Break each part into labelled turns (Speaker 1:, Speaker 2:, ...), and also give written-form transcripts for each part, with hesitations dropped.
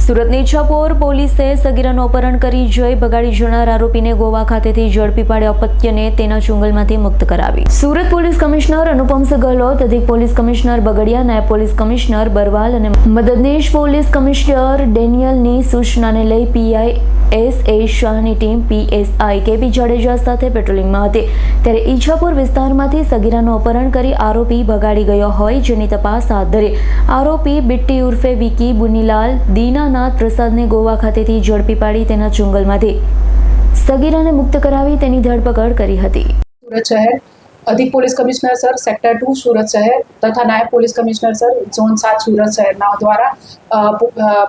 Speaker 1: સુરતની ઈચ્છાપોર પોલીસે સગીરાનું અપહરણ કરી જઈ ભગાડી જનાર આરોપીને ગોવા ખાતેથી ઝડપી પાડી અપત્યને તેના ચુંગલમાંથી મુક્ત કરાવી. સુરત પોલીસ કમિશનર અનુપમસિંહ ગેહલોત, અધિક પોલીસ કમિશનર બગડિયા, નાયબ પોલીસ કમિશનર બરવાલ અને મદદનીશ પોલીસ કમિશનર ડેનિયલની સૂચનાને લઈ પીઆઈ એસ.એ. શાહની ટીમ પીએસઆઈ કે.પી. જાડેજા સાથે પેટ્રોલિંગમાં હતી. ત્યારે ઈચ્છાપોર વિસ્તારમાંથી સગીરાનું અપહરણ કરી આરોપી ભગાડી ગયો હોય જેની તપાસ હાથ ધરી આરોપી બિટ્ટી ઉર્ફે વિકી બુનીલાલ દીનાનાથ પ્રસાદને ગોવા ખાતેથી ઝડપી પાડી તેના ચુંગલમાંથી સગીરાને મુક્ત કરાવી તેની ધરપકડ કરી હતી.
Speaker 2: सूरत शहर अधिक पुलिस कमिश्नर सर सेक्टर 2 सूरत शहर तथा नायब पुलिस कमिश्नर सर ઝોન 7 सूरत शहરના દ્વારા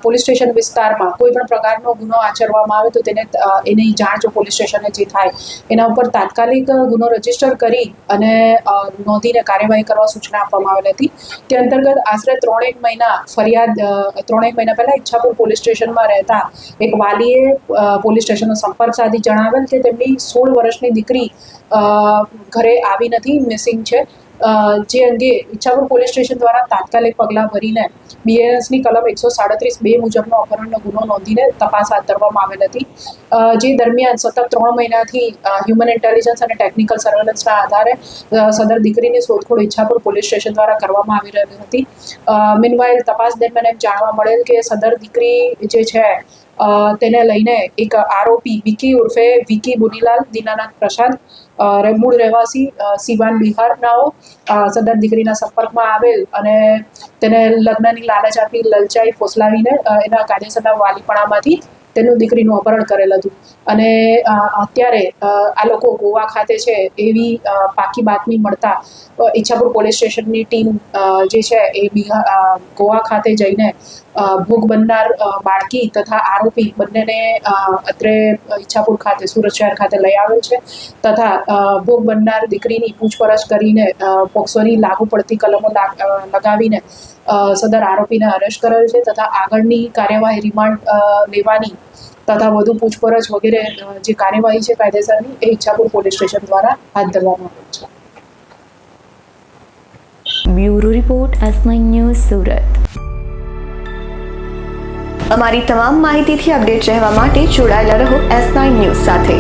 Speaker 2: પોલીસ સ્ટેશન વિસ્તારમાં કોઈ પણ પ્રકારનો ગુનો આચરવામાં આવે તો તેને એની જાણ જો પોલીસ સ્ટેશને જે થાય એના ઉપર તાત્કાલિક ગુનો રજીસ્ટર કરી અને નોંધીને કાર્યવાહી કરવા સૂચના આપવામાં આવેલી હતી. તે અંતર્ગત આશરે 3 મહિના પહેલા ઈચ્છાપુર પોલીસ સ્ટેશનમાં રહેતા એક વાલીએ પોલીસ સ્ટેશનનો સંપર્ક સાધી જણાવેલ કે તેમની 16 વર્ષની દીકરી ઘરે આવી નથી, મિસિંગ છે. જે અંગે ઈચ્છાપુર પોલીસ સ્ટેશન દ્વારા તાત્કાલિક પગલાં ભરીને બીએનએસની કલમ 137(2) મુજબનો અપહરણનો ગુનો નોંધીને તપાસ હાથ ધરવામાં આવેલ હતી. જે દરમિયાન સતત 3 મહિનાથી હ્યુમન ઇન્ટેલિજન્સ અને ટેકનિકલ સર્વેલન્સના આધારે સદર દીકરીની શોધખોળ ઈચ્છાપુર પોલીસ સ્ટેશન દ્વારા કરવામાં આવી રહી હતી. મીનવાઇલ તપાસ દરમિયાન એમ જાણવા મળેલ કે સદર દીકરી જે છે તેને લઈને એક આરોપી વિકી ઉર્ફે વિકી બુનીલાલ દીનાનાથ પ્રસાદ મૂળ રહેવાસી સિવાન બિહારનાઓ સદર દીકરીના સંપર્કમાં આવેલ અને તેને લગ્નની લાલચ આપી લલચાઈ ફોસલાવીને એના કાયદેસરના વાલીપણામાંથી તેનું દીકરીનું અપહરણ કરેલ હતું. અને અત્યારે આ લોકો ગોવા ખાતે છે એવી પાકી બાતમી મળતા ઈચ્છાપુર પોલીસ સ્ટેશનની ટીમ જે છે એ ગોવા ખાતે જઈને ભોગ બનનાર બાળકી તથા આરોપી બંનેને અત્રે ઈચ્છાપુર ખાતે સુરત શહેર ખાતે લઈ આવેલ છે તથા ભોગ બનનાર દીકરીની પૂછપરછ કરીને પોક્સોની લાગુ પડતી કલમો લગાવીને સદર આરોપીને અરેસ્ટ કરેલ છે તથા આગળની કાર્યવાહી રિમાન્ડ લેવાની તથા વધુ પૂછપરછ વગેરે જે કાર્યવાહી છે કાયદેસરની એ ઈચ્છાપુર પોલીસ સ્ટેશન દ્વારા હાથ ધરવામાં આવેલ છે.
Speaker 1: Bureau report S9 news Surat. અમારી તમામ માહિતીથી અપડેટ રહેવા માટે જોડાયેલા રહો S9 ન્યૂઝ સાથે.